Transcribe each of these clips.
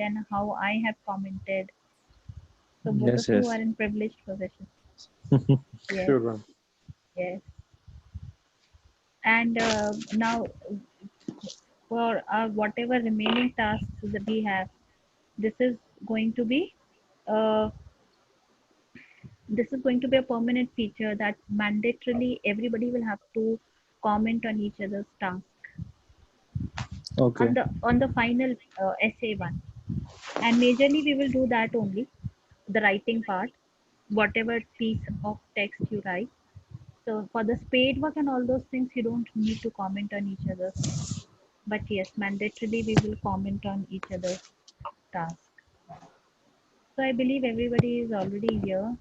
and how I have commented. So both Yes, of you yes. are in privileged position. Yes, Sure, ma'am. yes. And now for whatever remaining tasks that we have, this is going to be uh, a permanent feature that mandatorily everybody will have to comment on each other's task Okay. on the final essay one. And majorly we will do that only, the writing part, whatever piece of text you write. So for the spade work and all those things, you don't need to comment on each other's things. But yes, mandatorily we will comment on each other's task. So I believe everybody is already here.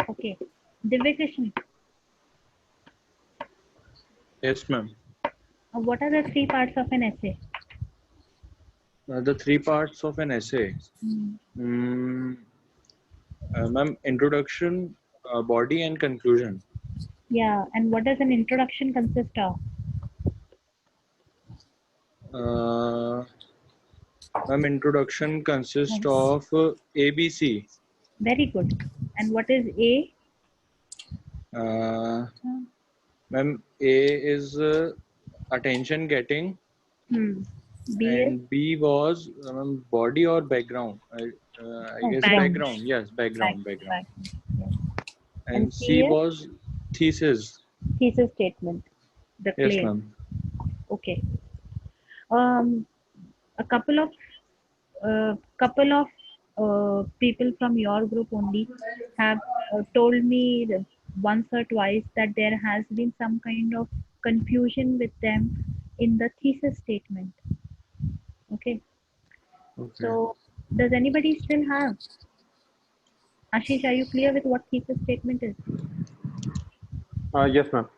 Okay. Divya, Yes, ma'am. what are the three parts of an essay? The three parts of an essay. Mm, ma'am, introduction, body, and conclusion. Yeah, and what does an introduction consist of? Uh, ma'am, introduction consists Yes. of ABC. Very good. And what is A? Uh, ma'am, A is attention getting, Hmm. B is and B was body or background. I oh, guess background. background. Yes, background, background. Background. Yes. And And C C is was thesis. thesis statement, the Yes, claim. ma'am. Okay. A couple of people from your group only have told me that once or twice that there has been some kind of confusion with them in the thesis statement. Okay. Okay. So does anybody still have? Ashish, are you clear with what thesis statement is? Yes, ma'am.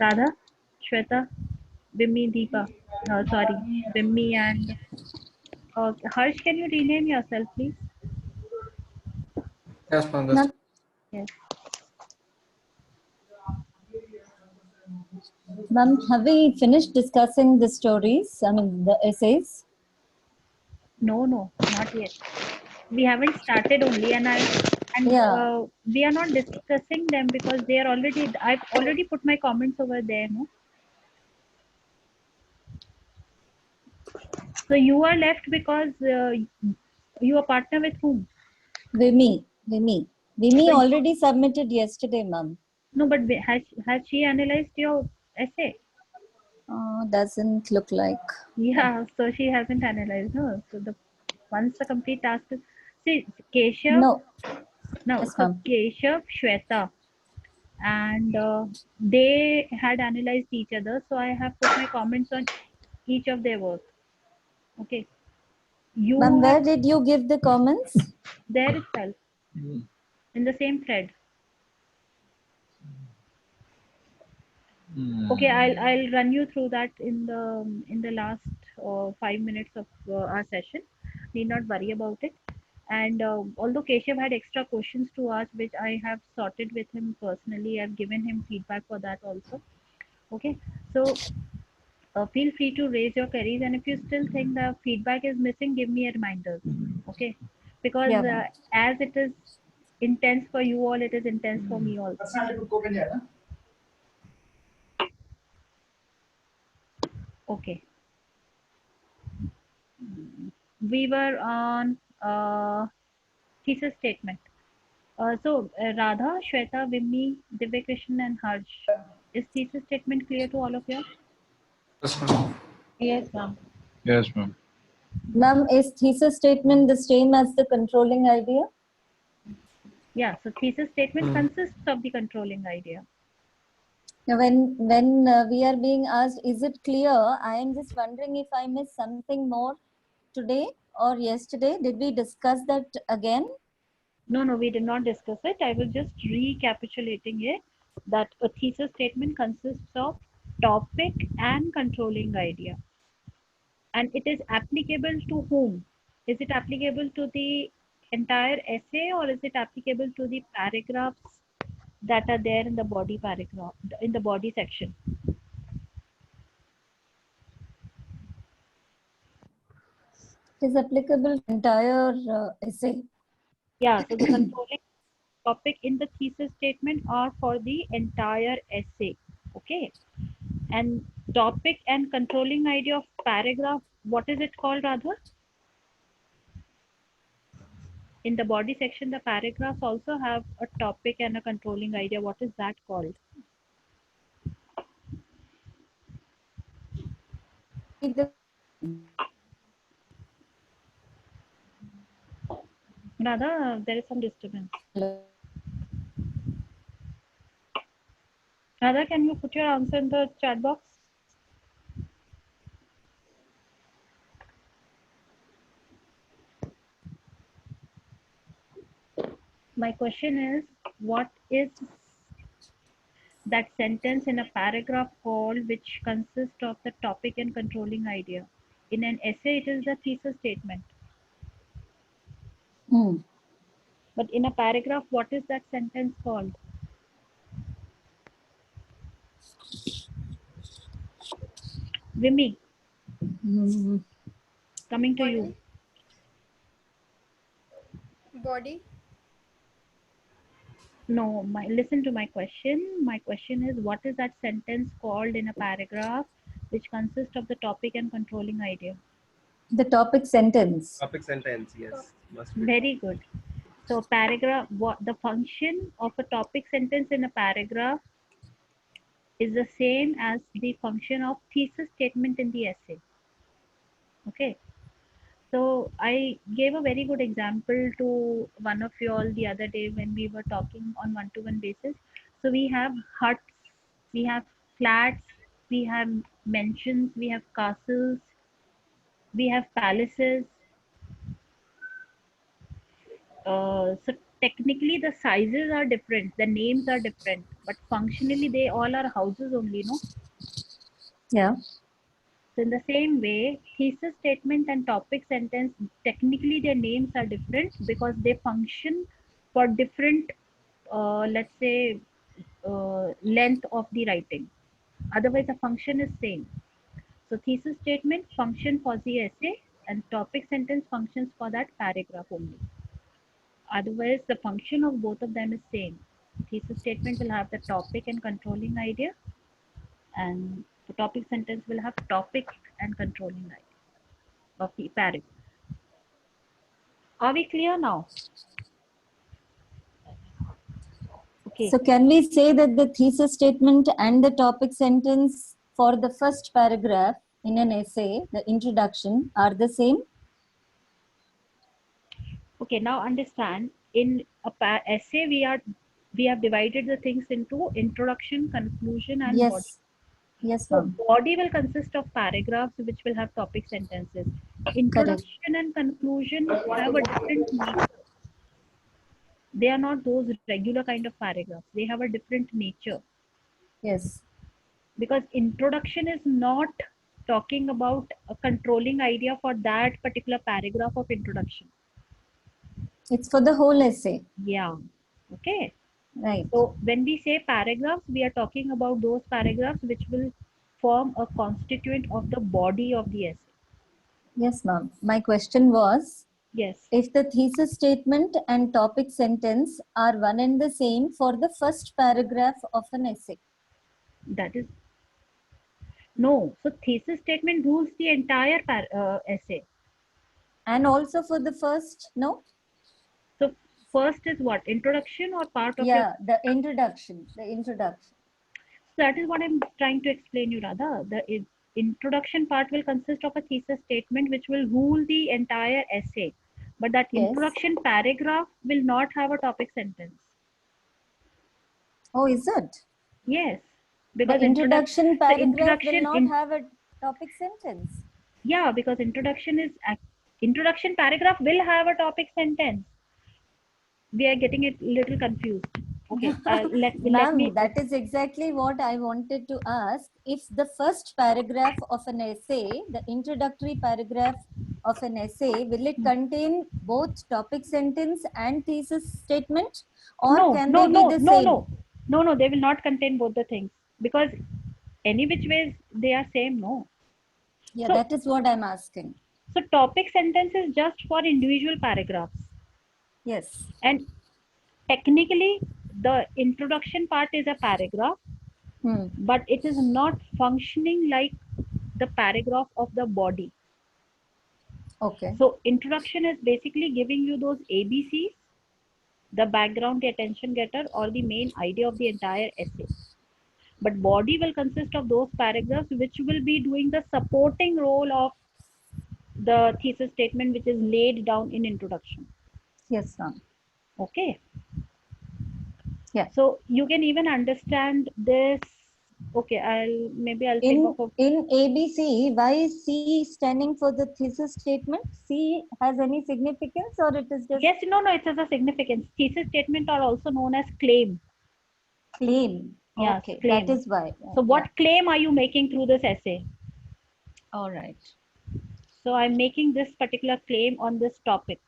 Radha, Shweta, Vimmi, Deepa. Sorry, Vimmi and Harsh. Can you rename yourself, please? Yes, ma'am. Ma'am, Yes. ma'am, have we finished discussing the stories? I mean, the essays? No, no, not yet. We haven't started only, and Yeah. we are not discussing them because they are already. I've already put my comments over there. No. So you are left because you are partner with whom? Vimi. Vimi So, already submitted yesterday, ma'am. no, but has she analyzed your essay? Doesn't look like. Yeah, so she hasn't analyzed. No, so once the complete task is see Keshav. No. No, Yes, so ma'am. Keshav, Shweta, and they had analyzed each other. So I have put my comments on each of their work. Okay, you Ma'am, have where did you give the comments? there itself in the same thread. Okay, I'll run you through that in the last 5 minutes of our session. Need not worry about it. And although Keshav had extra questions to ask, which I have sorted with him personally, I've given him feedback for that also. Okay, so feel free to raise your queries, and if you still think the feedback is missing, give me a reminder. Okay, because Yeah, ma'am. as it is intense for you all, it is intense for me also. Okay, we were on thesis statement. Radha, Shweta, Vimmi, Divya Krishnan, and Harsh. Is thesis statement clear to all of you? Yes, ma'am. Yes, ma'am. Yes, ma'am. Ma'am, is thesis statement the same as the controlling idea? Yeah, so thesis statement consists of the controlling idea. Now, when we are being asked, is it clear? I am just wondering if I missed something more today or yesterday. Did we discuss that again? No, we did not discuss it. I was just recapitulating it that a thesis statement consists of topic and controlling idea. And it is applicable to whom? Is it applicable to the entire essay or is it applicable to the paragraphs that are there in the body paragraph, in the body section. It is applicable to entire essay. Yeah, so the controlling topic in the thesis statement are for the entire essay. Okay. And topic and controlling idea of paragraph, what is it called, Radha? In the body section, the paragraphs also have a topic and a controlling idea. What is that called? Radha, there is some disturbance. Radha, can you put your answer in the chat box? My question is, what is that sentence in a paragraph called which consists of the topic and controlling idea? In an essay, it is the thesis statement. But in a paragraph, what is that sentence called? Vimy, coming to you. Body. No, listen to my question. My question is, what is that sentence called in a paragraph which consists of the topic and controlling idea? The topic sentence. Topic sentence, yes. Must be. Very good. So paragraph, what the function of a topic sentence in a paragraph is the same as the function of thesis statement in the essay. Okay. So I gave a very good example to one of you all the other day when we were talking on one-to-one basis. So we have huts, we have flats, we have mansions, we have castles, we have palaces. So technically the sizes are different, the names are different, but functionally they all are houses only, no? Yeah. So in the same way, thesis statement and topic sentence, technically their names are different because they function for different, let's say, length of the writing. Otherwise, the function is same. So thesis statement function for the essay and topic sentence functions for that paragraph only. Otherwise, the function of both of them is same. Thesis statement will have the topic and controlling idea, and the topic sentence will have topic and controlling idea of the paragraph. Are we clear now? Okay. So can we say that the thesis statement and the topic sentence for the first paragraph in an essay, the introduction, are the same? Okay, now understand, in a essay we have divided the things into introduction, conclusion, and Yes. body. Yes, So ma'am. body will consist of paragraphs which will have topic sentences. Introduction and conclusion have a different nature. They are not those regular kind of paragraphs. They have a different nature. Yes. Because introduction is not talking about a controlling idea for that particular paragraph of introduction. It's for the whole essay. Yeah. Okay. Right. So when we say paragraphs, we are talking about those paragraphs which will form a constituent of the body of the essay. Yes, ma'am. My question was, Yes. if the thesis statement and topic sentence are one and the same for the first paragraph of an essay. That is no. So thesis statement rules the entire essay. And also for the first, no? So first is what? Introduction or part of Yeah, the introduction. The introduction. So that is what I'm trying to explain you, Radha. The introduction part will consist of a thesis statement which will rule the entire essay. But that Yes. introduction paragraph will not have a topic sentence. Oh, is it? Yes. The Because introduction paragraph will not in- have a topic sentence. Yeah, because introduction paragraph will have a topic sentence. We are getting it little confused. Okay, let Ma'am, me. that is exactly what I wanted to ask. If the first paragraph of an essay, the introductory paragraph of an essay, will it contain both topic sentence and thesis statement, or can they be the same? No, they will not contain both the things, because any which ways they are same, no? Yeah, So- that is what I'm asking. So topic sentence is just for individual paragraphs. Yes. And technically, the introduction part is a paragraph, but it is not functioning like the paragraph of the body. Okay. So introduction is basically giving you those ABCs, the background, the attention getter, or the main idea of the entire essay. But body will consist of those paragraphs which will be doing the supporting role of the thesis statement, which is laid down in introduction. Yes, ma'am. Okay. Yeah. So you can even understand this. Okay, I'll think of a In ABC, why is C standing for the thesis statement? C has any significance, or it is just yes, no, it has a significance. Thesis statement are also known as claim. claim? Yes, Okay, claim. that is why. So what claim are you making through this essay? All right. So I'm making this particular claim on this topic.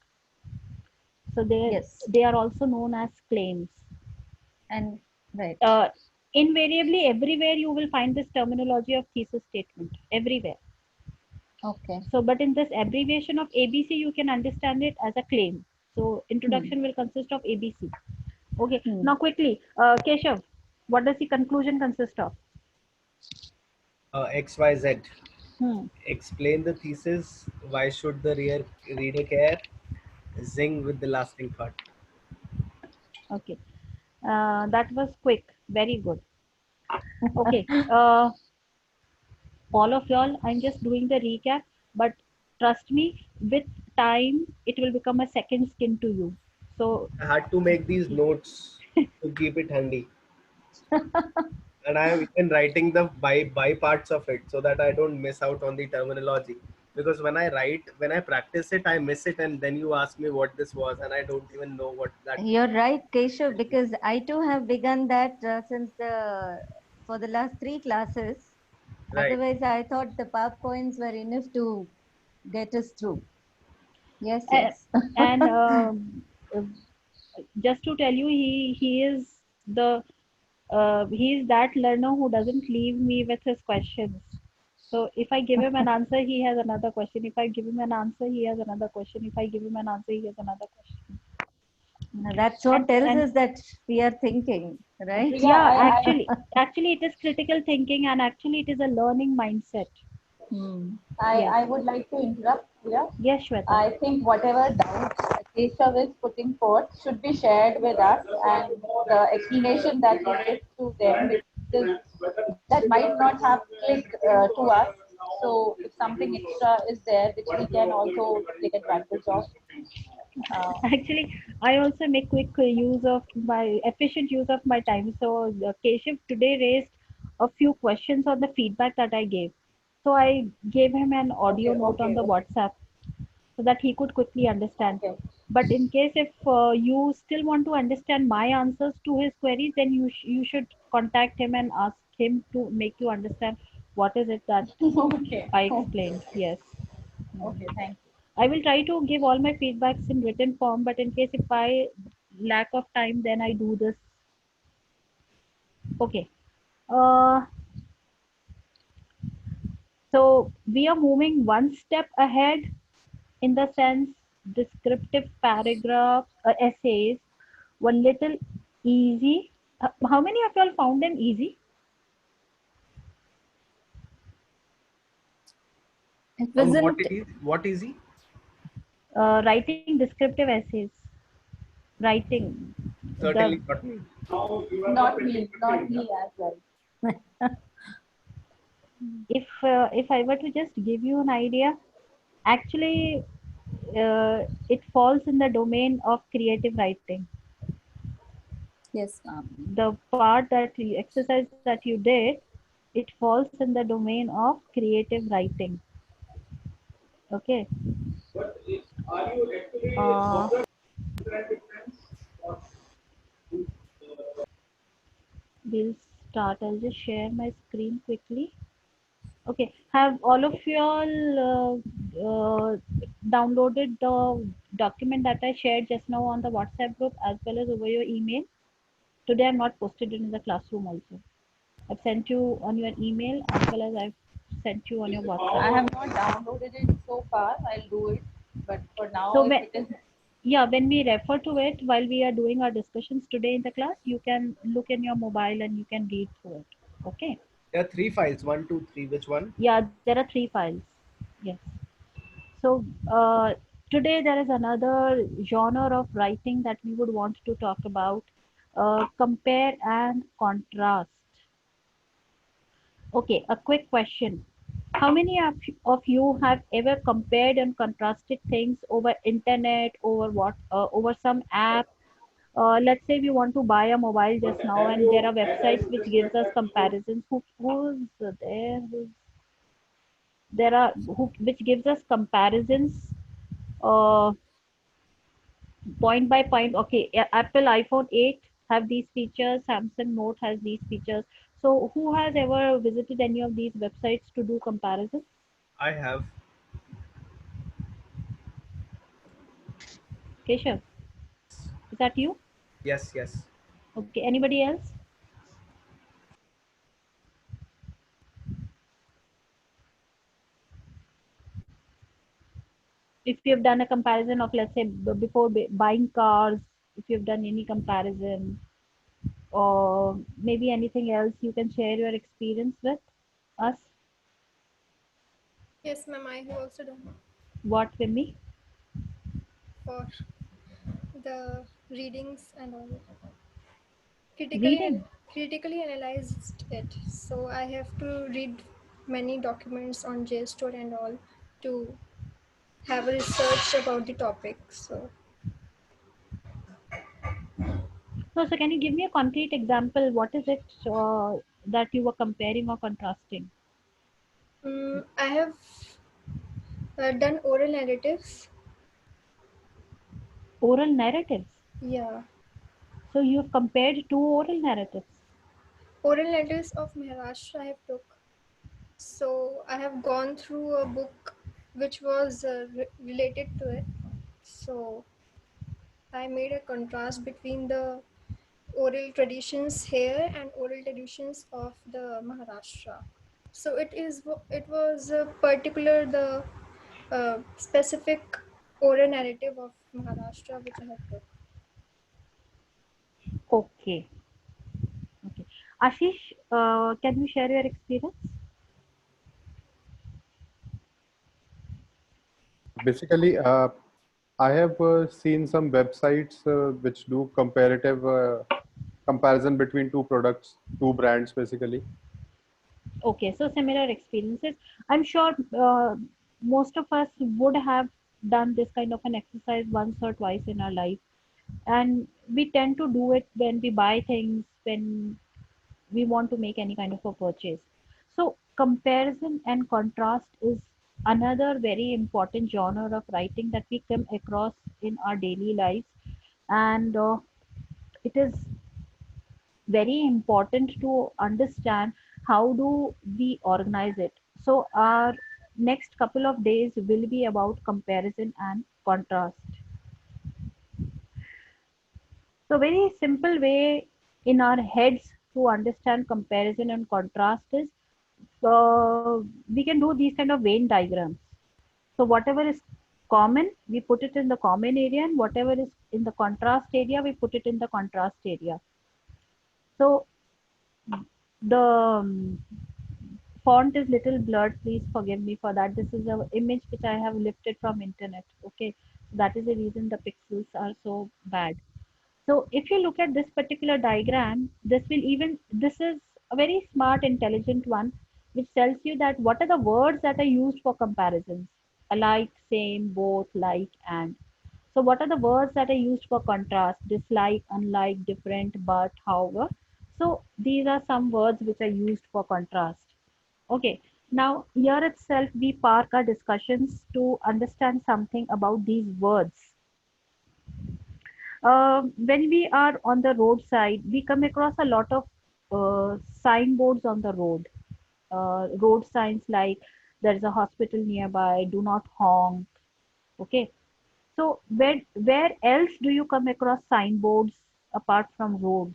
So Yes. they are also known as claims. And right. Invariably, everywhere you will find this terminology of thesis statement. Everywhere. Okay. So, but in this abbreviation of ABC, you can understand it as a claim. So, introduction will consist of ABC. Okay. Now, quickly, Keshav, what does the conclusion consist of? XYZ. Hmm. Explain the thesis. Why should the reader care? Zing with the lasting thought. Okay. That was quick. Very good. Okay. All of y'all, I'm just doing the recap, but trust me, with time, it will become a second skin to you. So, I had to make these notes to keep it handy. And I am even writing the by parts of it so that I don't miss out on the terminology. Because when I practice it, I miss it, and then you ask me what this was, and I don't even know what that. You're right, Keshav, because I too have begun that since for the last 3 classes. Right. Otherwise, I thought the PowerPoints were enough to get us through. Yes, uh, yes. and uh, just to tell you, he is he is that learner who doesn't leave me with his questions. So if I give him an answer, he has another question. If I give him an answer, he has another question. If I give him an answer, he has another question. That's what tells And us that we are thinking, right? yeah, actually it is critical thinking, and actually it is a learning mindset. Yes. I would like to interrupt here. Yes, Shweta. I think whatever doubts Keshav is putting forth should be shared with us, and the explanation that he gives to them, because that might not have clicked to us. So if something extra is there, which we can also take advantage of. Actually, I also make quick use of my efficient use of my time. So Keshav today raised a few questions on the feedback that I gave. So I gave him an audio note on the WhatsApp so that he could quickly understand. But in case if you still want to understand my answers to his queries, then you should contact him and ask him to make you understand what is it that I explained. Yes. Okay, thank you. I will try to give all my feedbacks in written form, but in case if I lack of time, then I do this. Okay. Uh, so we are moving one step ahead in the sense descriptive paragraphs, essays were little easy. How many of y'all found them easy? It And wasn't. what is he? Writing descriptive essays. Writing. Certainly not me. Not me as well. If I were to just give you an idea, actually it falls in the domain of creative writing. Yes, ma'am. The part that exercise that you did, it falls in the domain of creative writing. Okay. We'll start. I'll just share my screen quickly. Okay, have all of you all downloaded the document that I shared just now on the WhatsApp group as well as over your email Today I'm not posted it in the classroom also. I've sent you on your email as well as I've sent you on your WhatsApp. I have not downloaded it so far. I'll do it. But for now, So if when, it is yeah, when we refer to it while we are doing our discussions today in the class, you can look in your mobile and you can read through it. Okay. There are 3 files. One, two, three. Which one? Yeah, there are 3 files. Yes. So today there is another genre of writing that we would want to talk about. Compare and contrast. Okay, a quick question. How many of you have ever compared and contrasted things over internet, over some app? Let's say we want to buy a mobile just now, and there are websites which gives us comparisons. Who's there? There are which gives us comparisons, uh, point by point. Okay, Apple iPhone 8 have these features. Samsung Note has these features. So who has ever visited any of these websites to do comparison? I have. Keshav, is that you? Yes, yes. Okay, anybody else? If you've done a comparison of, let's say, before buying cars, if you've done any comparison, or maybe anything else, you can share your experience with us. Yes, ma'am, I have also done What with me? for the readings and all. Critically, Reading. critically analyzed it. So I have to read many documents on JSTOR and all to have a research about the topic. So So can you give me a concrete example? What is it that you were comparing or contrasting? I have done oral narratives. Oral narratives. Yeah, So you've compared two oral narratives. oral narratives of Maharashtra I have took. So I have gone through a book which was related to it. So I made a contrast between the oral traditions here and oral traditions of the Maharashtra. So it was particular the specific oral narrative of Maharashtra which I have took. Okay. Okay. Ashish, can you share your experience? Basically, I have seen some websites which do comparative comparison between two products, two brands, basically. Okay, so similar experiences. I'm sure most of us would have done this kind of an exercise once or twice in our life. And we tend to do it when we buy things, when we want to make any kind of a purchase. So comparison and contrast is another very important genre of writing that we come across in our daily lives. And it is very important to understand how do we organize it. So our next couple of days will be about comparison and contrast. So very simple way in our heads to understand comparison and contrast is we can do these kind of Venn diagrams. So whatever is common, we put it in the common area, and whatever is in the contrast area, we put it in the contrast area. So the font is little blurred, please forgive me for that. This is an image which I have lifted from internet. Okay, that is the reason the pixels are so bad. So if you look at this particular diagram, this is a very smart intelligent one, which tells you that what are the words that are used for comparisons: alike, same, both, like, and. So what are the words that are used for contrast: dislike, unlike, different, but, however. So these are some words which are used for contrast. Okay, now here itself we park our discussions to understand something about these words. When we are on the roadside, we come across a lot of signboards on the road. Road signs like there is a hospital nearby, do not honk. Okay, so where else do you come across signboards apart from roads?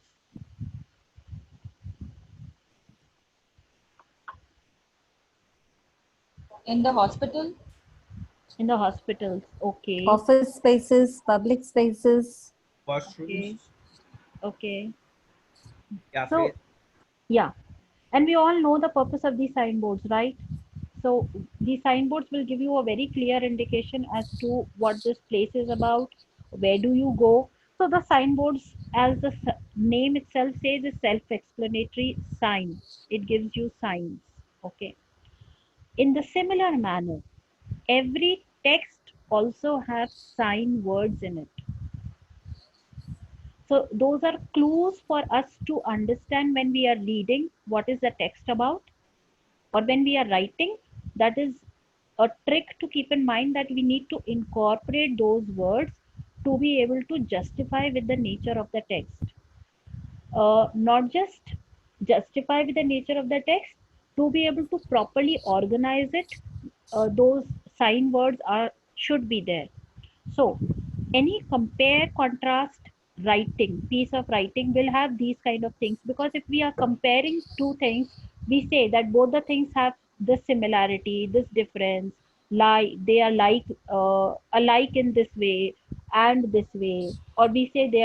In the hospital? In the hospitals. Okay. Office spaces, public spaces. washrooms, Okay. cafes. So, yeah. And we all know the purpose of these signboards, right? So these signboards will give you a very clear indication as to what this place is about, where do you go. So the signboards, as the name itself says, is self-explanatory sign. It gives you signs. Okay. In the similar manner, every text also has sign words in it. So those are clues for us to understand when we are reading what is the text about, or when we are writing. That is a trick to keep in mind, that we need to incorporate those words to be able to justify with the nature of the text. Not just justify with the nature of the text, to be able to properly organize it, those sign words are should be there. So any compare contrast writing, piece of writing will have these kind of things, because if we are comparing two things, we say that both the things have this similarity, this difference, they are alike in this way and this way, or we say they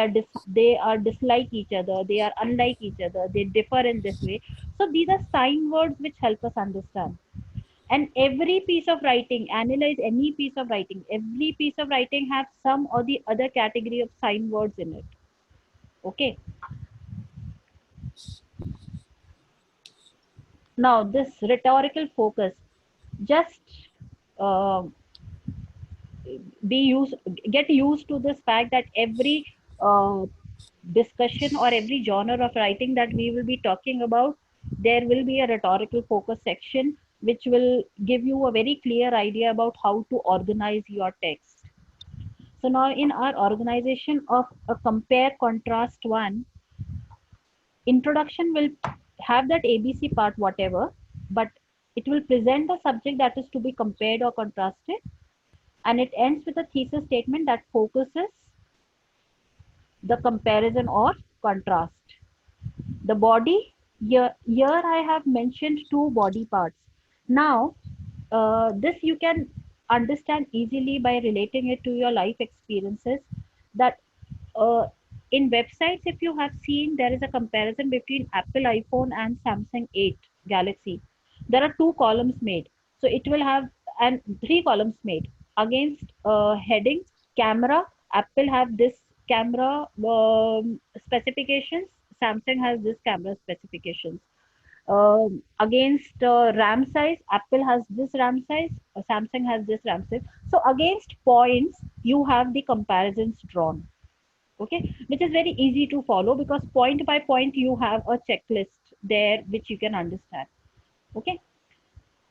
are dislike each other, they are unlike each other, they differ in this way. So these are sign words which help us understand. And every piece of writing, analyze any piece of writing, every piece of writing has some or the other category of sign words in it. Okay. Now this rhetorical focus, just uh, be used get used to this fact that every uh, discussion or every genre of writing that we will be talking about, there will be a rhetorical focus section which will give you a very clear idea about how to organize your text. So now in our organization of a compare contrast one, introduction will have that ABC part, whatever, but it will present the subject that is to be compared or contrasted, and it ends with a thesis statement that focuses the comparison or contrast. The body, here I have mentioned two body parts. Now, this you can understand easily by relating it to your life experiences, that uh, in websites, if you have seen, there is a comparison between Apple iPhone and Samsung 8 Galaxy. There are two columns made. So it will have, and three columns made against heading camera. Apple have this camera specifications. Samsung has this camera specifications. Against RAM size, Apple has this RAM size, Samsung has this RAM size. So against points, you have the comparisons drawn. Okay, which is very easy to follow, because point by point you have a checklist there which you can understand. Okay,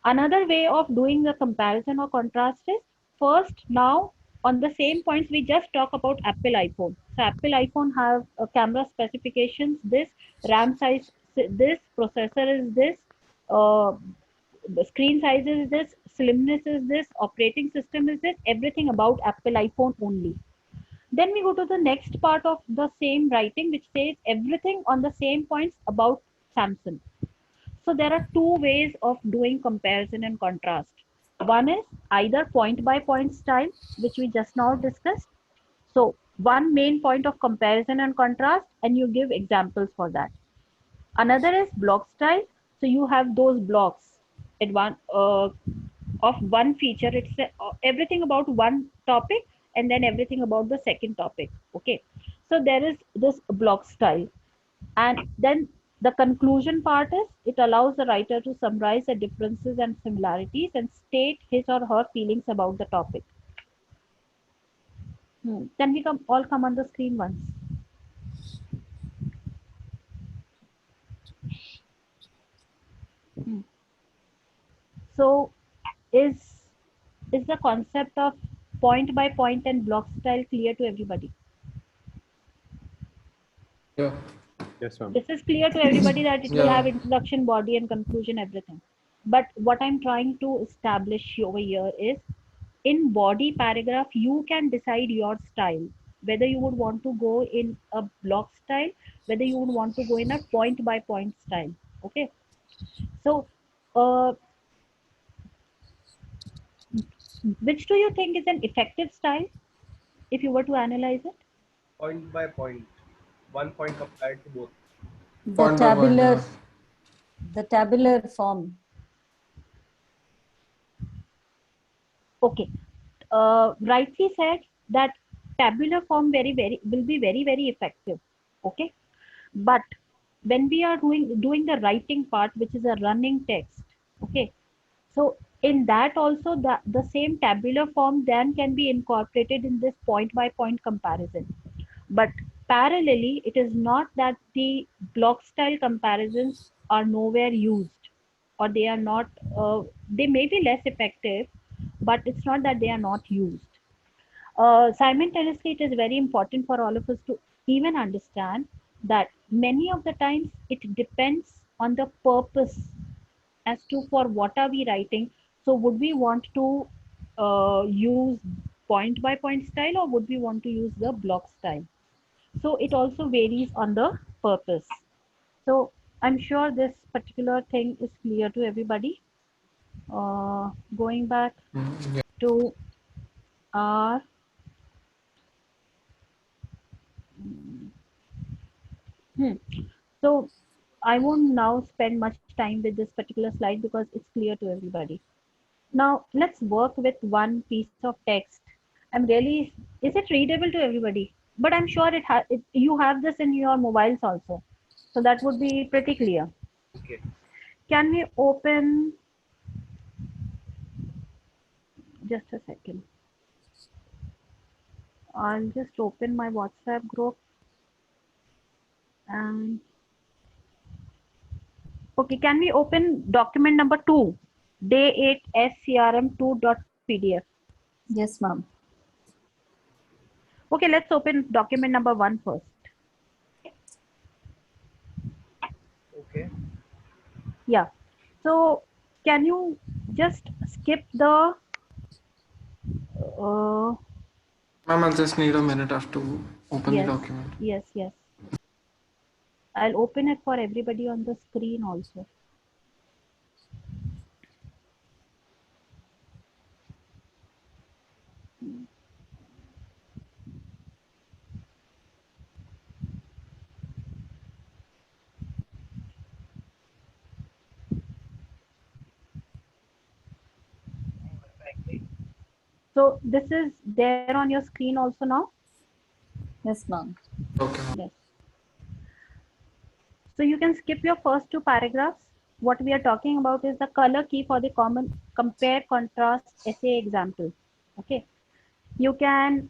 another way of doing the comparison or contrast is, first, now on the same points we just talk about Apple iPhone. So Apple iPhone have camera specifications this, RAM size this, processor is this, uh, the screen size is this, slimness is this, operating system is this, everything about Apple iPhone only. Then we go to the next part of the same writing, which says everything on the same points about Samsung. So there are two ways of doing comparison and contrast. One is either point by point style, which we just now discussed. So one main point of comparison and contrast, and you give examples for that. Another is block style. So you have those blocks at one of one feature. It's everything about one topic, and then everything about the second topic. Okay. So there is this block style, and then the conclusion part is, it allows the writer to summarize the differences and similarities and state his or her feelings about the topic. Then we all come on the screen once. So is the concept of point by point and block style clear to everybody? Yeah. Yes, ma'am. This is clear to everybody that it will Yeah. have introduction, body, and conclusion, everything. But what I'm trying to establish over here is, in body paragraph, you can decide your style, whether you would want to go in a block style, whether you would want to go in a point by point style. Okay. So, Which do you think is an effective style if you were to analyze it? Point by point, 1 point compared to both. The Point by point, tabular, yeah. the tabular form. Okay. Rightly said that tabular form will be very effective. Okay. But when we are doing the writing part, which is a running text, okay, so in that also the same tabular form then can be incorporated in this point by point comparison. But parallelly, it is not that the block style comparisons are nowhere used, or they are not, they may be less effective, but it's not that they are not used. Simultaneously, it is very important for all of us to even understand that many of the times it depends on the purpose as to for what are we writing. So would we want to use point by point style, or would we want to use the block style? So it also varies on the purpose. So I'm sure this particular thing is clear to everybody. Going back Yeah. to our hmm. So I won't now spend much time with this particular slide because it's clear to everybody. Now let's work with one piece of text. I'm really, is it readable to everybody? But I'm sure you have this in your mobiles also. So that would be pretty clear. Okay. Can we open, just a second. I'll just open my WhatsApp group and okay, can we open document number 2, day 8 scrm2.pdf? Yes, ma'am. Okay, let's open document number 1 first. Okay. Yeah. So can you just skip the Ma'am, I'll just need a minute. I have to open the yes, document. yes. I'll open it for everybody on the screen also. So this is there on your screen also now? Yes, ma'am. Okay, ma'am. Yes. So you can skip your first 2 paragraphs. What we are talking about is the color key for the common compare contrast essay example. Okay. You can,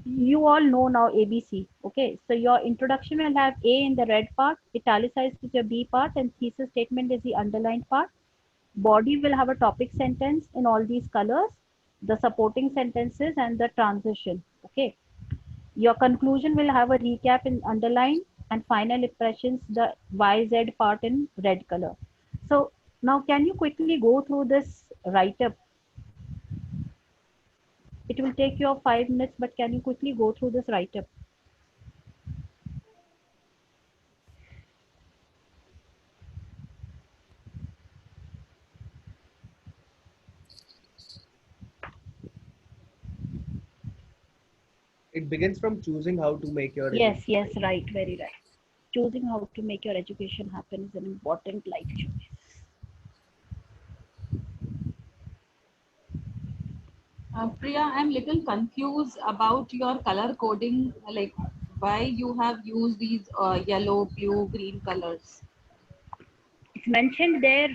you all know now ABC. Okay. So your introduction will have A in the red part, italicized is your B part, and thesis statement is the underlined part. Body will have a topic sentence in all these colors, the supporting sentences, and the transition. Okay. Your conclusion will have a recap in underline, and final impressions, the YZ part in red color. So now can you quickly go through this write-up? It will take you 5 minutes, but can you quickly go through this write-up? It begins from choosing how to make your Yes, education. yes, right, very right. Choosing how to make your education happen is an important life choice. Priya, I'm little confused about your color coding, like why you have used these yellow, blue, green colors. It's mentioned there.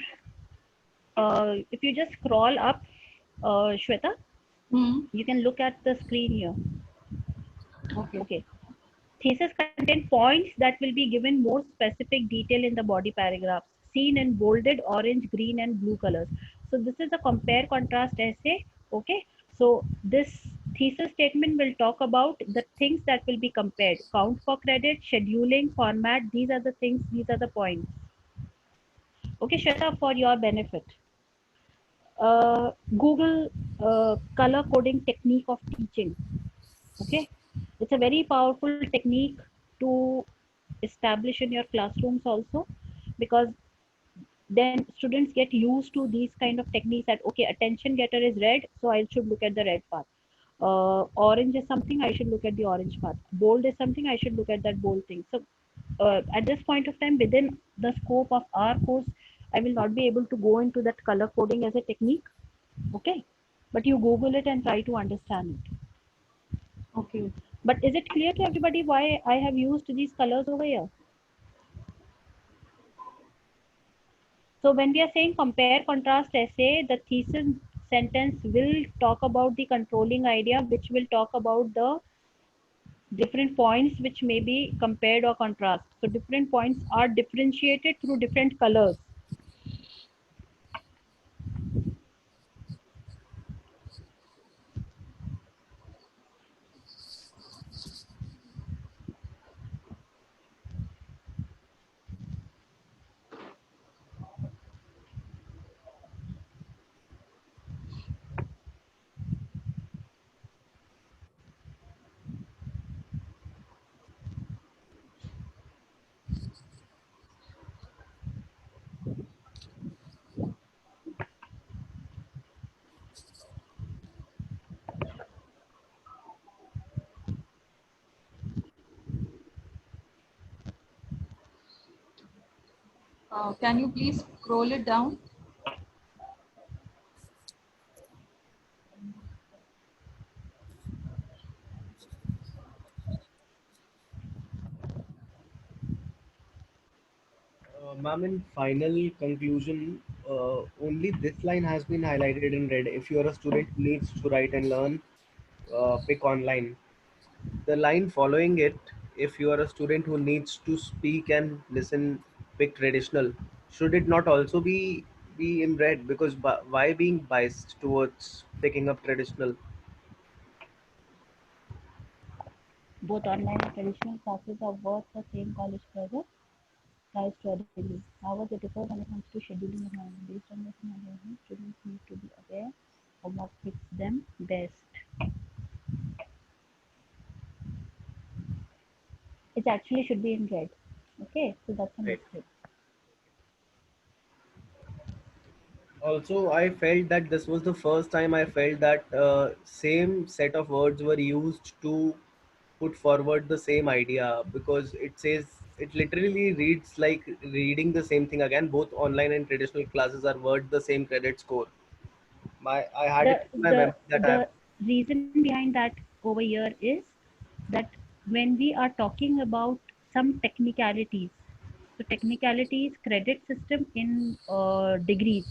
If you just scroll up, Shweta, you can look at the screen here. Okay. Okay. Thesis contain points that will be given more specific detail in the body paragraphs, seen in bolded orange, green, and blue colors. So this is a compare contrast essay. Okay. So this thesis statement will talk about the things that will be compared. Count for credit, scheduling, format. These are the things, these are the points. Okay, Shweta, for your benefit. Google color coding technique of teaching. Okay. It's a very powerful technique to establish in your classrooms also, because then students get used to these kind of techniques that okay, attention getter is red, so I should look at the red path. Orange is something, I should look at the orange path. Bold is something, I should look at that bold thing. So at this point of time, within the scope of our course, I will not be able to go into that color coding as a technique. Okay, but you Google it and try to understand it. Okay, but is it clear to everybody why I have used these colors over here? So when we are saying compare contrast essay, the thesis sentence will talk about the controlling idea, which will talk about the different points which may be compared or contrast. So different points are differentiated through different colors. Can you please scroll it down? Ma'am, in final conclusion, only this line has been highlighted in red. If you are a student who needs to write and learn, pick online. The line following it, if you are a student who needs to speak and listen, pick traditional. Should it not also be in red? Because why being biased towards picking up traditional? Both online and traditional classes are worth the same college project. Tries to adhere. However, they differ when it comes to scheduling and learning. Based on this analysis, students need to be aware of what fits them best. It actually should be in red. Okay, so that's a Right. mistake. Also, I felt that this was the first time I felt that same set of words were used to put forward the same idea, because it says, it literally reads like reading the same thing again. Both online and traditional classes are worth the same credit score. I had The it in my the memory that I have. the reason behind that over here is that when we are talking about some technicalities, so technicalities credit system in degrees.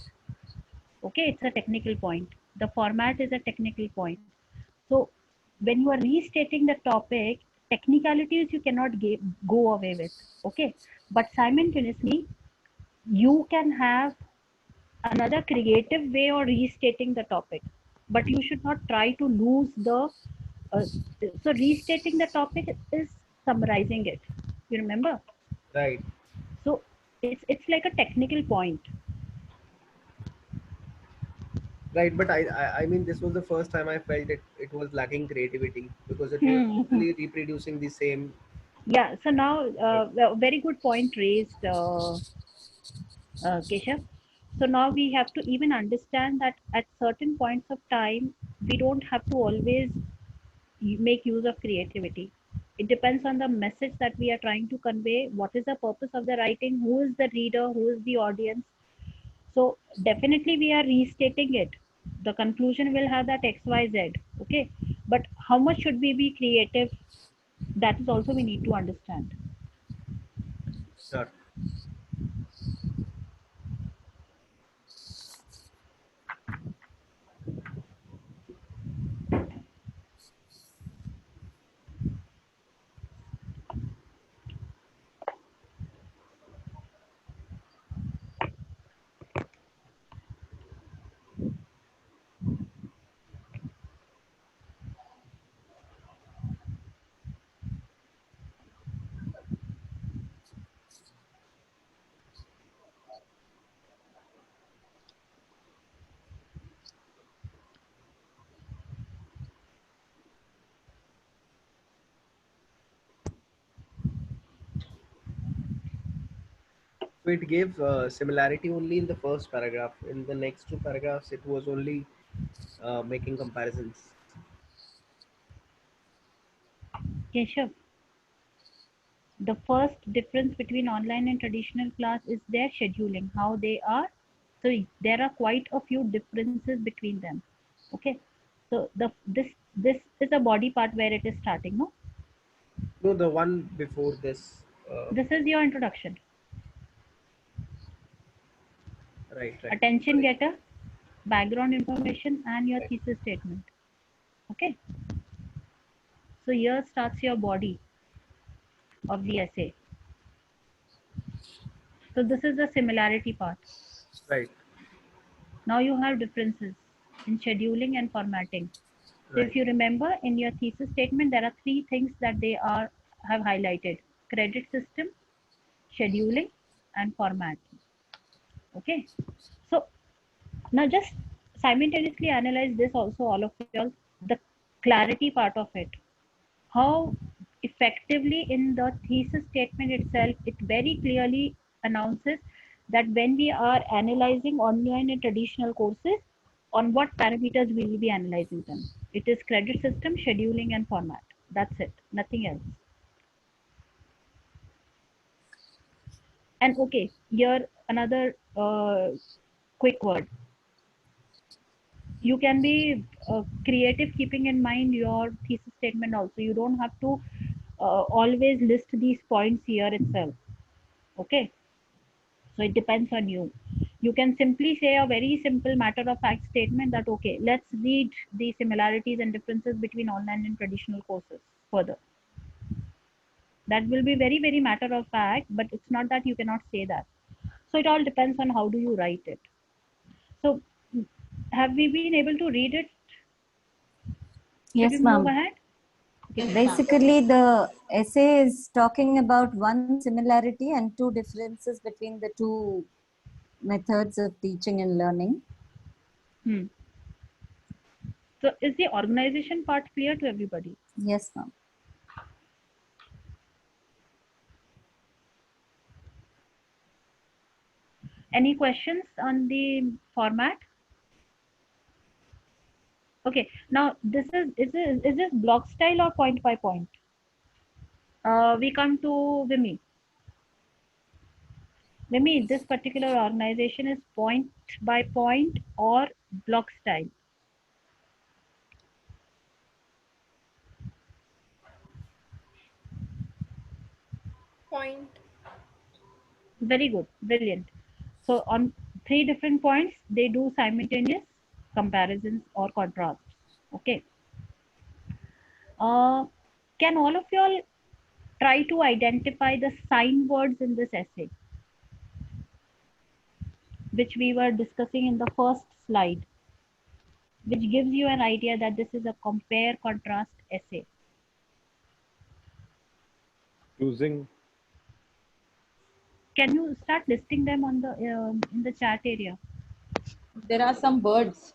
Okay, it's a technical point. The format is a technical point. So when you are restating the topic, technicalities you cannot go away with. Okay, but simultaneously you can have another creative way of restating the topic, but you should not try to lose the. Uh, so restating the topic is summarizing it. You remember? Right. So it's like a technical point. Right, but I mean, this was the first time I felt it was lacking creativity, because it was Hmm. literally reproducing the same. Yeah. So now, Right. very good point raised, Keshav. So now we have to even understand that at certain points of time, we don't have to always make use of creativity. It depends on the message that we are trying to convey. What is the purpose of the writing? Who is the reader? Who is the audience? So definitely we are restating it. The conclusion will have that XYZ. Okay. But how much should we be creative? That is also we need to understand. Sure. So it gave similarity only in the first paragraph. In the next two paragraphs, it was only making comparisons. Keshav, the first difference between online and traditional class is their scheduling, how they are. So there are quite a few differences between them. Okay. So this is a body part where it is starting, no? No, the one before this. This is your introduction. Right, right. Attention Sorry. getter, background information, and your Right. thesis statement. Okay. So here starts your body of the essay. So this is the similarity part. Right, Now you have differences in scheduling and formatting. So if right, you remember in your thesis statement, there are three things that they have highlighted: credit system, scheduling, and format. Okay. So now just simultaneously analyze this also, all of y'all, the clarity part of it. How effectively in the thesis statement itself, it very clearly announces that when we are analyzing online and traditional courses, on what parameters we will be analyzing them. It is credit system, scheduling, and format. That's it, nothing else. And okay, here another quick word. You can be creative keeping in mind your thesis statement also. You don't have to always list these points here itself. Okay, so it depends on you. You can simply say a very simple matter of fact statement that okay, let's read the similarities and differences between online and traditional courses further. That will be very, very matter of fact, but it's not that you cannot say that. So it all depends on how do you write it. So have we been able to read it? Should we Yes, move ma'am. ahead? Okay. Basically, the essay is talking about one similarity and two differences between the two methods of teaching and learning. Hmm. So is the organization part clear to everybody? Yes, ma'am. Any questions on the format? Okay, now this is this block style or point by point? We come to Vimy. Vimy, this particular organization is point by point or block style? Point. Very good, brilliant. So on three different points, they do simultaneous comparisons or contrasts. Okay. Can all of y'all try to identify the sign words in this essay, which we were discussing in the first slide, which gives you an idea that this is a compare contrast essay? Using Can you start listing them on the in the chat area? There are some birds.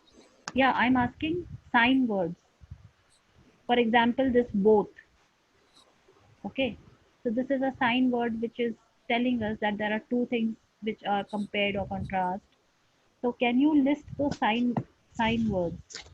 Yeah, I'm asking sign words. For example, this both. Okay, so this is a sign word which is telling us that there are two things which are compared or contrast. So can you list those sign words?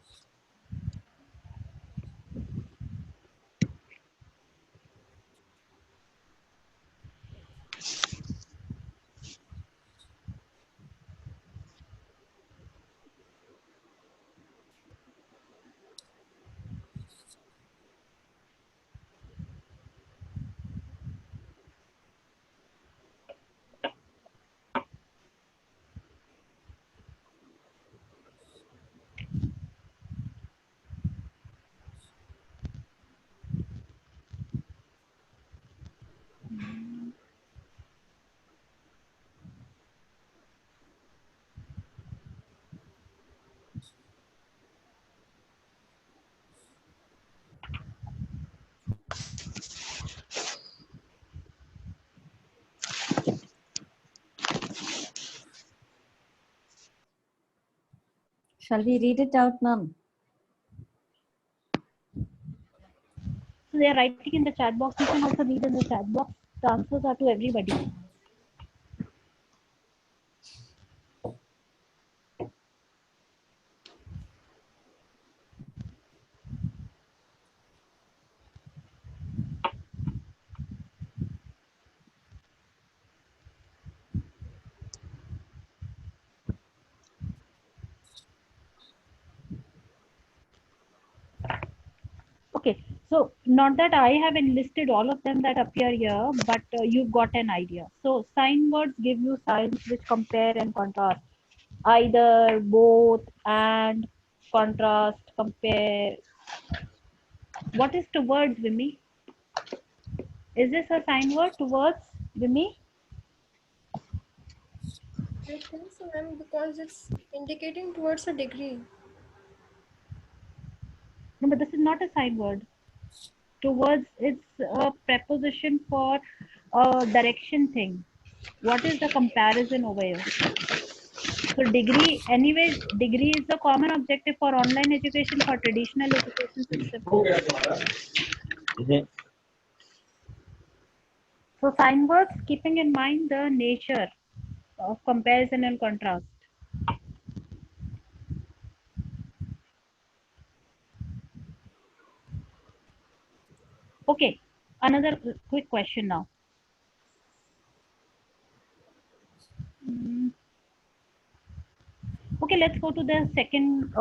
Shall we read it out, ma'am? So they are writing in the chat box. You can also read in the chat box. The answers are to everybody. Okay, so not that I have enlisted all of them that appear here, but you've got an idea. So sign words give you signs which compare and contrast. Either, both, and, contrast, compare. What is towards, Vimy? Is this a sign word, towards, Vimy? I think so, ma'am, because it's indicating towards a degree. No, but this is not a sign word. Towards, it's a preposition for a direction thing. What is the comparison over here? So degree, anyways, degree is the common objective for online education, for traditional education system. So sign words, keeping in mind the nature of comparison and contrast. Okay, another quick question now. Okay, let's go to the second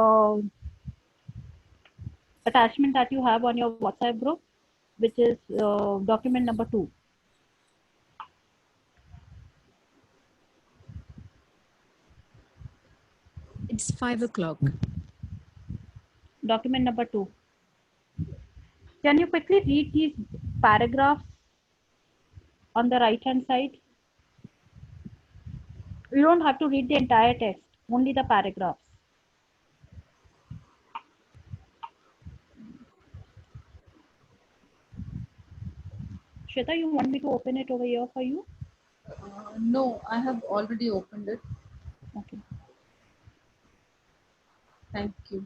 attachment that you have on your WhatsApp group, which is document number 2. It's 5 o'clock. Document number 2. Can you quickly read these paragraphs on the right hand side? You don't have to read the entire text, only the paragraphs. Shweta, you want me to open it over here for you? No, I have already opened it. Okay. Thank you.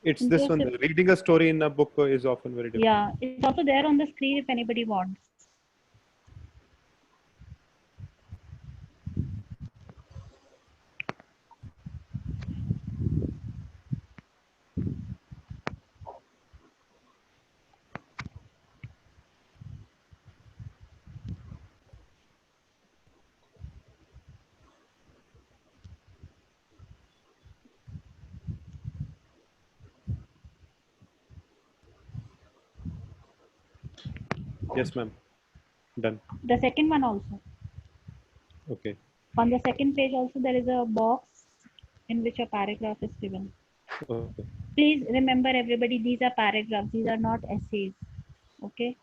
It's In this case one. if- Reading a story in a book is often very difficult. Yeah, it's also there on the screen if anybody wants. Yes, ma'am. Done. The second one also. Okay. On the second page also there is a box in which a paragraph is given. Okay. Please remember everybody, these are paragraphs, these are not essays. Okay.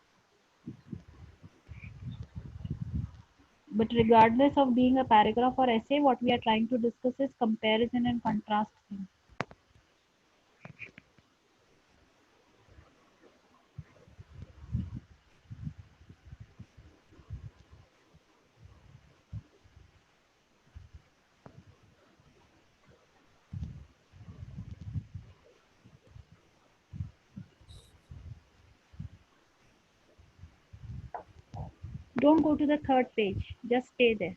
But regardless of being a paragraph or essay, what we are trying to discuss is comparison and contrast thing. Don't go to the third page, just stay there.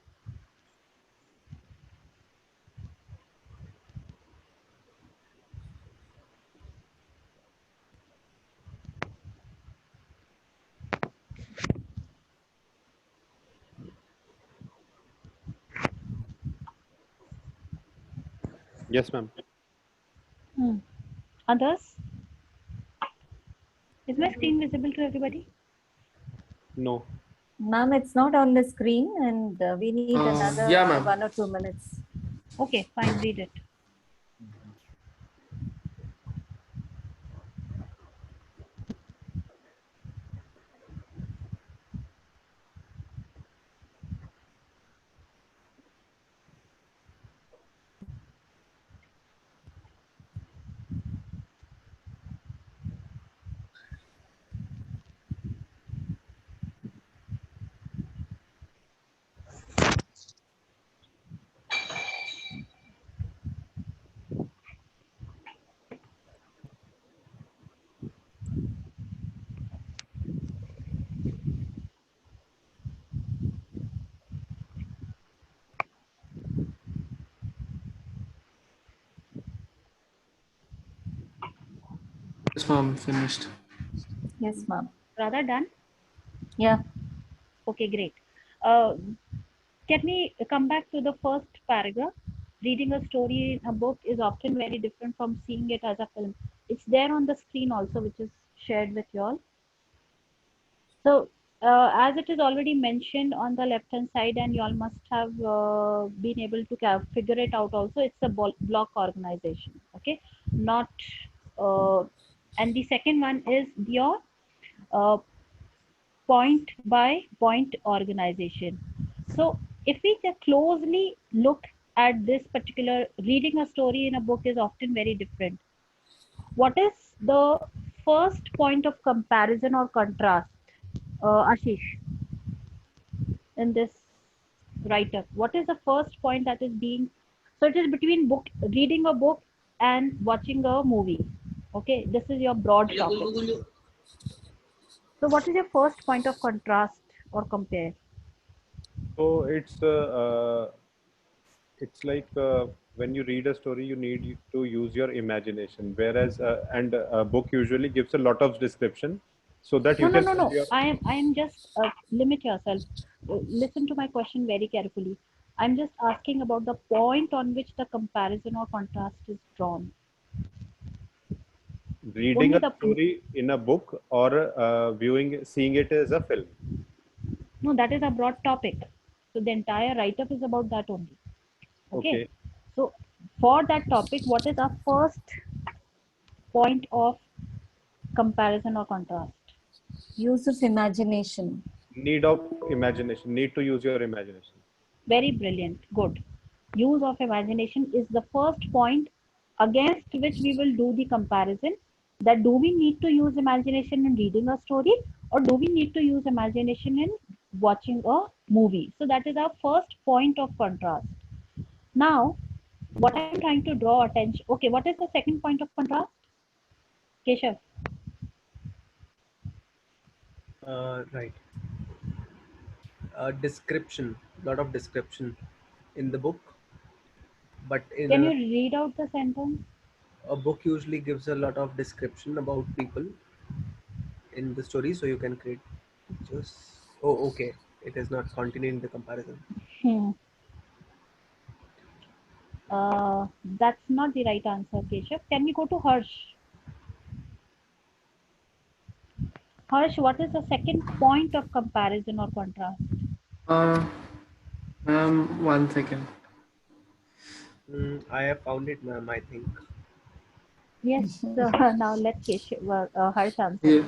Yes, ma'am. Others? Is my screen visible to everybody? No. Ma'am, it's not on the screen and we need another Yeah, ma'am. 1 or 2 minutes. Okay, fine, read it. Yes, ma'am. Finished. Yes, ma'am. Radha, done? Yeah. Okay, great. Can we come back to the first paragraph? Reading a story in a book is often very different from seeing it as a film. it's there on the screen also, which is shared with you all. So as it is already mentioned on the left hand side, and you all must have been able to figure it out also, it's a block organization. Okay, not and the second one is your uh, point by point organization. So if we just closely look at this particular, reading a story in a book is often very different. What is the first point of comparison or contrast, Ashish, in this write-up? What is the first point that is being, so it is between reading a book and watching a movie. Okay, this is your broad topic. So what is your first point of contrast or compare? So it's like when you read a story, you need to use your imagination, whereas and a book usually gives a lot of description so that you can No. fill your. I am just limit yourself. Listen to my question very carefully. I'm just asking about the point on which the comparison or contrast is drawn. Reading Only a the story in a book or seeing it as a film. no, that is a broad topic. So the entire write-up is about that only. Okay. Okay. So for that topic, what is our first point of comparison or contrast? Use of imagination. Need of imagination. Need to use your imagination. Very brilliant. Good. Use of imagination is the first point against which we will do the comparison. That do we need to use imagination in reading a story, or do we need to use imagination in watching a movie? So that is our first point of contrast. Now, what I'm trying to draw attention. Okay, what is the second point of contrast? Keshav. Right. Description, lot of description in the book, but in Can you read out the sentence? a book usually gives a lot of description about people in the story, so you can create pictures. Oh, okay. It is not continuing the comparison. Hmm. That's not the right answer, Keshav. Can we go to Harsh? Harsh, what is the second point of comparison or contrast? Ma'am, 1 second. I have found it, ma'am, I think. Yes, so now let Keshav, Harsh answer.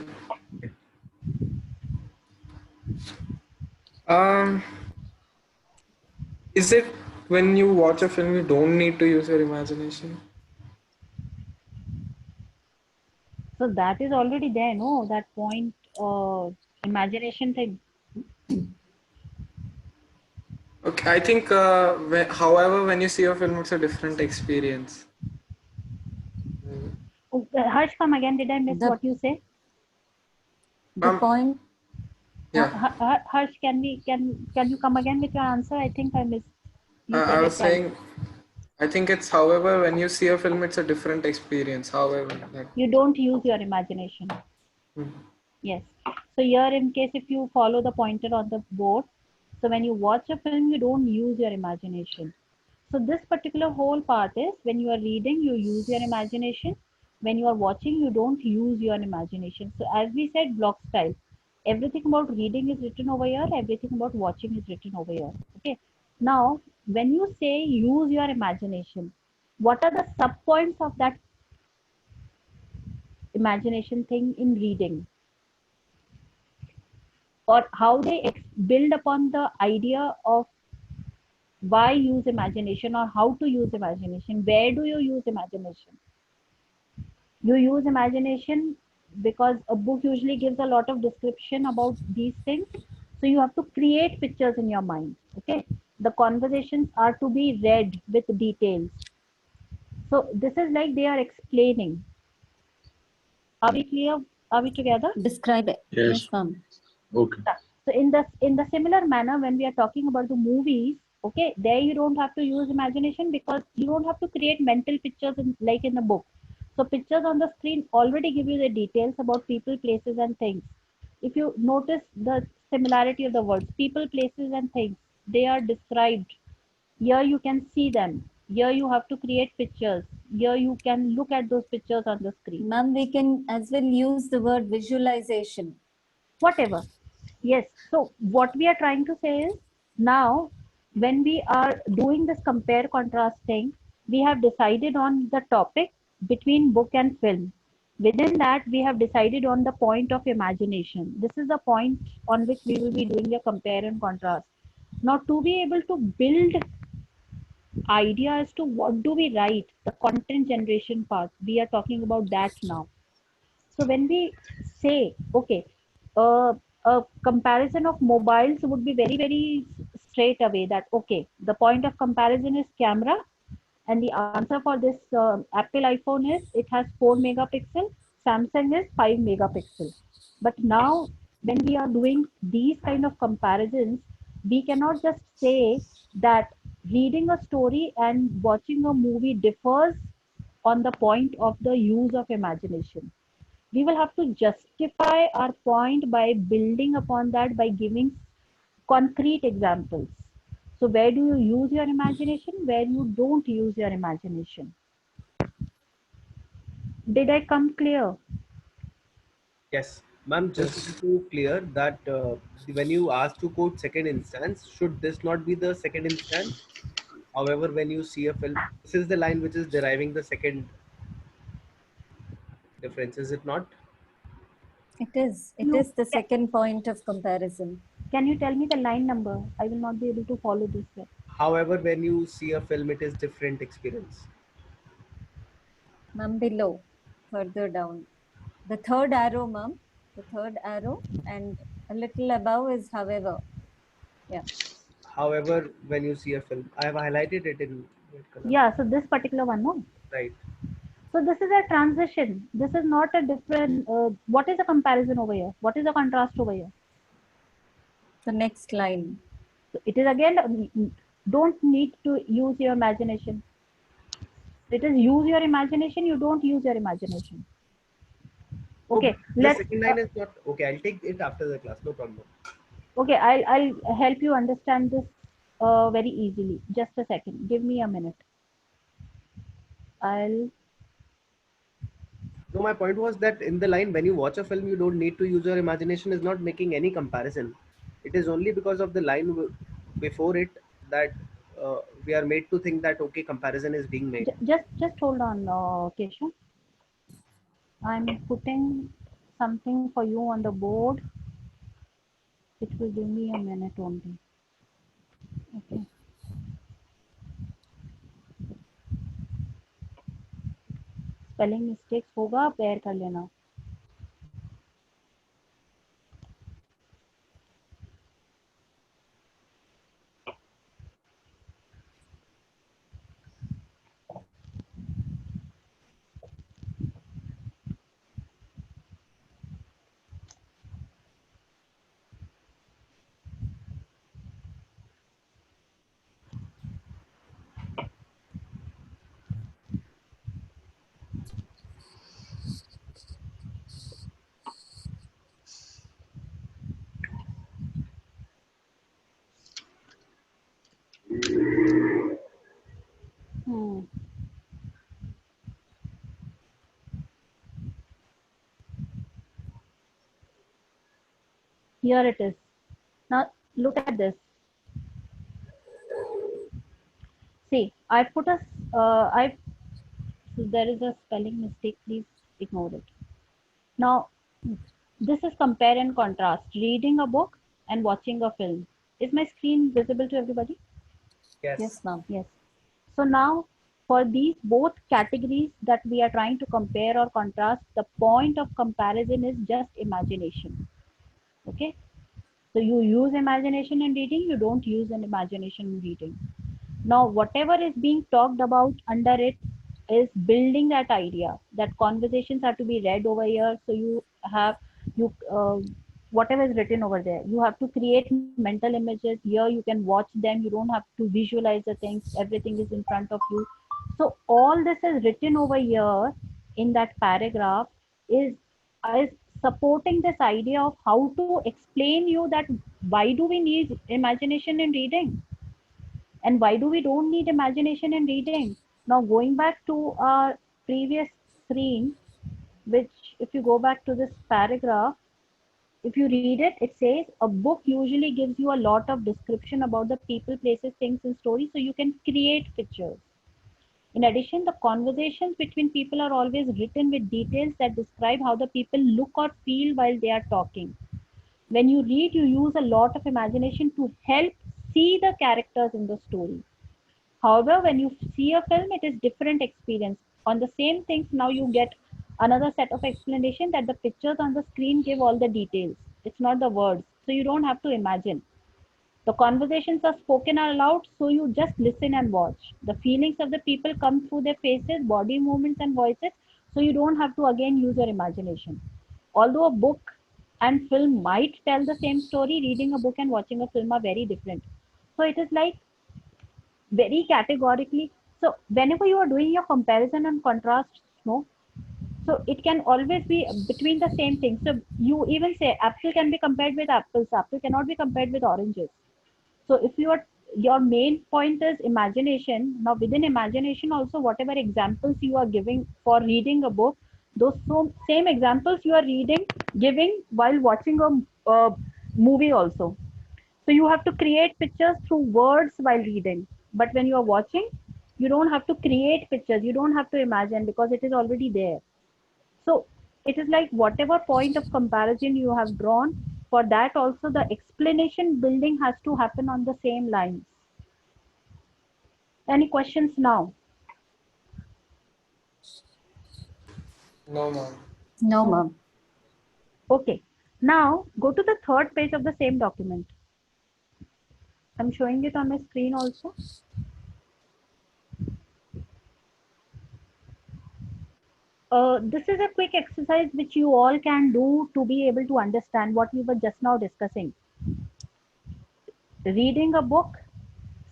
Yeah. Is it when you watch a film, you don't need to use your imagination? So that is already there, no? That point, imagination thing. Okay, I think, however, when you see a film, it's a different experience. Oh, Harsh, come again. Did I miss what you say? The point. Yeah. Harsh, can you come again with your answer? I think I missed. I was saying, I think it's however, when you see a film, it's a different experience. However, you don't use your imagination. Yes. So here, in case if you follow the pointer on the board, so when you watch a film, you don't use your imagination. So this particular whole part is when you are reading, you use your imagination. When you are watching, you don't use your imagination. So as we said, block style. Everything about reading is written over here. Everything about watching is written over here. Okay. Now, when you say use your imagination, what are the sub points of that imagination thing in reading? Or how they build upon the idea of why use imagination or how to use imagination? Where do you use imagination? You use imagination because a book usually gives a lot of description about these things. So you have to create pictures in your mind. Okay. The conversations are to be read with details. So this is like they are explaining. Are we clear? Are we together? Describe it. Yes. Ma'am. Okay. So in the similar manner, when we are talking about the movies, okay, there you don't have to use imagination because you don't have to create mental pictures like in the book. So pictures on the screen already give you the details about people, places, and things. If you notice the similarity of the words, people, places, and things, they are described. Here you can see them. Here you have to create pictures. Here you can look at those pictures on the screen. Ma'am, we can as well use the word visualization. Whatever. Yes. So what we are trying to say is, now when we are doing this compare contrast thing, we have decided on the topic between book and film. Within that, we have decided on the point of imagination. This is the point on which we will be doing a compare and contrast. Now, to be able to build idea as to what do we write, the content generation part, we are talking about that now. So when we say, okay, a comparison of mobiles would be very, very straight away that, okay, the point of comparison is camera, and the answer for this Apple iPhone is it has 4 megapixel, Samsung is 5 megapixel. But now when we are doing these kind of comparisons, we cannot just say that reading a story and watching a movie differs on the point of the use of imagination. We will have to justify our point by building upon that, by giving concrete examples. So where do you use your imagination, where you don't use your imagination? Did I come clear? Yes, ma'am. Just to clear that when you ask to quote second instance, should this not be the second instance? However, when you see a film, this is the line which is deriving the second difference, is it not? It is. It No. is the second point of comparison. Can you tell me the line number? I will not be able to follow this way. However, when you see a film, it is different experience. Ma'am, below, further down. The third arrow, ma'am. The third arrow, and a little above is however. Yeah. However, when you see a film, I have highlighted it in red color. Yeah, so this particular one, no? Right. So this is a transition. This is not a different, what is the comparison over here? What is the contrast over here? The next line. So it is again, don't need to use your imagination. It is use your imagination, you don't use your imagination. Okay, the let's, second line is not okay. I'll take it after the class. No problem. okay, I'll help you understand this very easily. Just a second, give me a minute. No, my point was that in the line, when you watch a film, you don't need to use your imagination is not making any comparison. It is only because of the line before it that we are made to think that, okay, comparison is being made. Just hold on, Keshav. I'm putting something for you on the board. It will give me a minute only. Okay. Spelling mistakes होगा, bear कर लेना. Here it is. Now look at this. See, I put a, so there is a spelling mistake. Please ignore it. Now, this is compare and contrast. Reading a book and watching a film. Is my screen visible to everybody? Yes. Yes, ma'am. Yes. So now, for these both categories that we are trying to compare or contrast, the point of comparison is just imagination. Okay. So you use imagination in reading, you don't use an imagination in reading. Now, whatever is being talked about under it is building that idea that conversations are to be read over here. So you have, whatever is written over there, you have to create mental images. Here you can watch them. You don't have to visualize the things. Everything is in front of you. So all this is written over here in that paragraph is supporting this idea of how to explain you that why do we need imagination in reading. And why do we don't need imagination in reading? Now going back to our previous screen, which if you go back to this paragraph, if you read it, it says a book usually gives you a lot of description about the people, places, things, and stories, so you can create pictures. In addition, the conversations between people are always written with details that describe how the people look or feel while they are talking. When you read, you use a lot of imagination to help see the characters in the story. However, when you see a film, it is different experience. On the same things, now you get another set of explanation that the pictures on the screen give all the details. It's not the words. So you don't have to imagine. The conversations are spoken aloud, so you just listen and watch. The feelings of the people come through their faces, body movements, and voices, so you don't have to again use your imagination. Although a book and film might tell the same story, reading a book and watching a film are very different. So it is like very categorically. So whenever you are doing your comparison and contrast, no, so it can always be between the same thing. So you even say apple can be compared with apples, apple cannot be compared with oranges. So if your main point is imagination, now within imagination also whatever examples you are giving for reading a book, those same examples you are giving while watching a movie also. So you have to create pictures through words while reading. But when you are watching, you don't have to create pictures. You don't have to imagine because it is already there. So it is like whatever point of comparison you have drawn, for that also the explanation building has to happen on the same lines. Any questions now? No, ma'am. No, ma'am. Okay. Now go to the third page of the same document. I'm showing it on my screen also. This is a quick exercise which you all can do to be able to understand what we were just now discussing. Reading a book,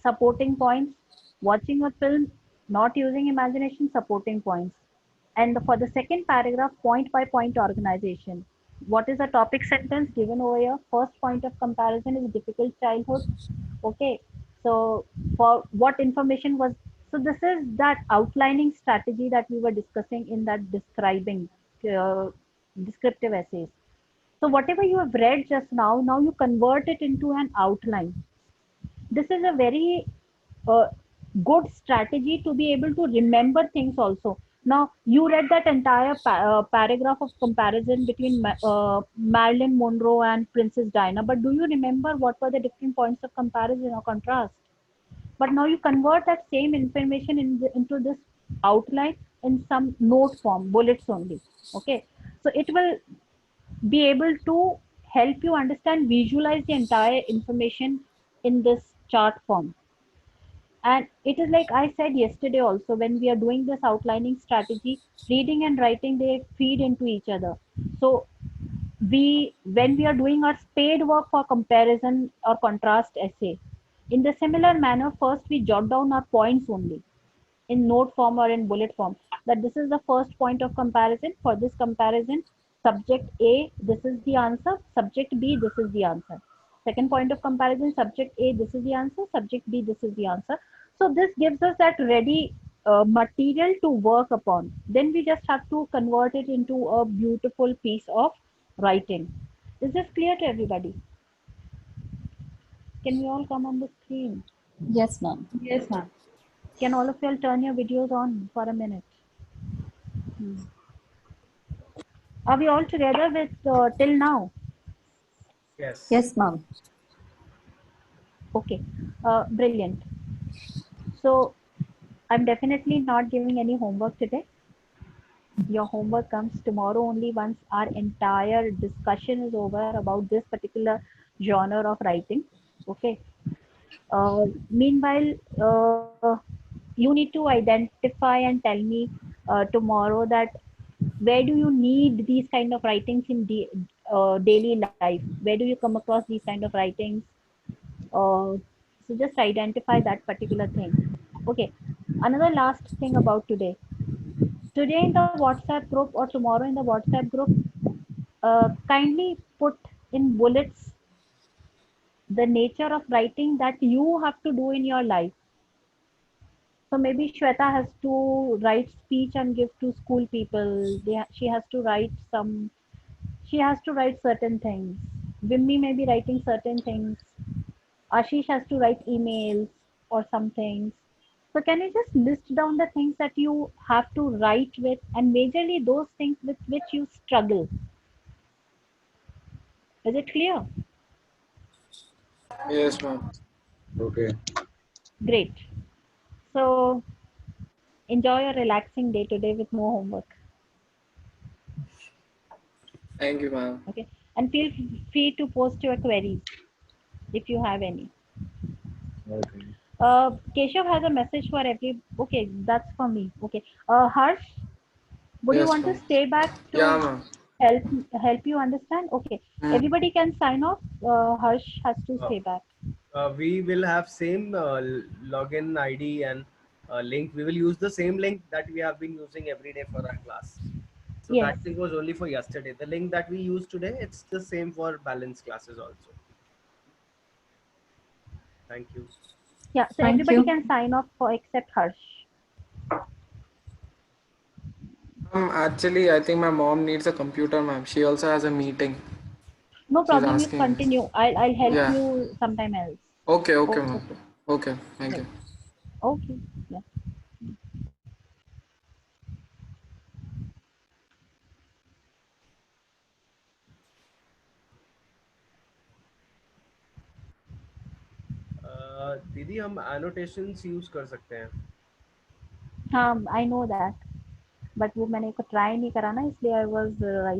supporting points, watching a film, not using imagination, supporting points. And for the second paragraph, point by point organization. What is the topic sentence given over here? First point of comparison is difficult childhood. Okay. So for what information was, so this is that outlining strategy that we were discussing in that describing descriptive essays. So whatever you have read just now, now you convert it into an outline. This is a very good strategy to be able to remember things also. Now you read that entire paragraph of comparison between Marilyn Monroe and Princess Diana, but do you remember what were the different points of comparison or contrast? But now you convert that same information into this outline in some note form, bullets only. Okay, so it will be able to help you understand, visualize the entire information in this chart form. And it is like I said yesterday also, when we are doing this outlining strategy, reading and writing, they feed into each other. So when we are doing our spade work for comparison or contrast essay, in the similar manner, first we jot down our points only in note form or in bullet form, that this is the first point of comparison. For this comparison, subject A, this is the answer, subject B, this is the answer. Second point of comparison, subject A, this is the answer, subject B, this is the answer. So this gives us that ready material to work upon. Then we just have to convert it into a beautiful piece of writing. Is this clear to everybody? Can we all come on the screen? Yes, ma'am. Yes, ma'am. Can all of you all turn your videos on for a minute? Are we all together with till now? Yes. Yes, ma'am. Okay, brilliant. So I'm definitely not giving any homework today. Your homework comes tomorrow only once our entire discussion is over about this particular genre of writing. Okay. Meanwhile, you need to identify and tell me tomorrow that where do you need these kind of writings in daily life? Where do you come across these kind of writings? So just identify that particular thing. Okay. Another last thing about today. Today in the WhatsApp group or tomorrow in the WhatsApp group, kindly put in bullets the nature of writing that you have to do in your life. So maybe Shweta has to write speech and give to school people. She has to write some. She has to write certain things. Vimmi may be writing certain things. Ashish has to write emails or some things. So can you just list down the things that you have to write with, and majorly those things with which you struggle? Is it clear? Yes, ma'am. Okay. Great. So enjoy your relaxing day today with no homework. Thank you, ma'am. Okay. And feel free to post your queries if you have any. Okay. Keshav has a message for every. Okay, that's for me. Okay. Harsh, would you Yes, want to ma'am. stay back Yeah, to ma'am. help you understand? Okay. Hmm. Everybody can sign off. Harsh has to Uh, stay back. we will have same login ID and link. We will use the same link that we have been using every day for our class. So Yes. that thing was only for yesterday. The link that we use today, it's the same for balance classes also. Thank you. Yeah. So Thank everybody you. can sign off for except Harsh. Actually, I think my mom needs a computer, ma'am. She also has a meeting. No She's problem. You asking. continue. I'll help Yeah. you sometime else. Okay, okay, Oh, ma'am. okay. Okay, thank Right. you. Okay. Yeah. दीदी हम annotations use कर सकते हैं. हाँ, I know that. But वो मैंने को try नहीं करा ना, इसलिए I was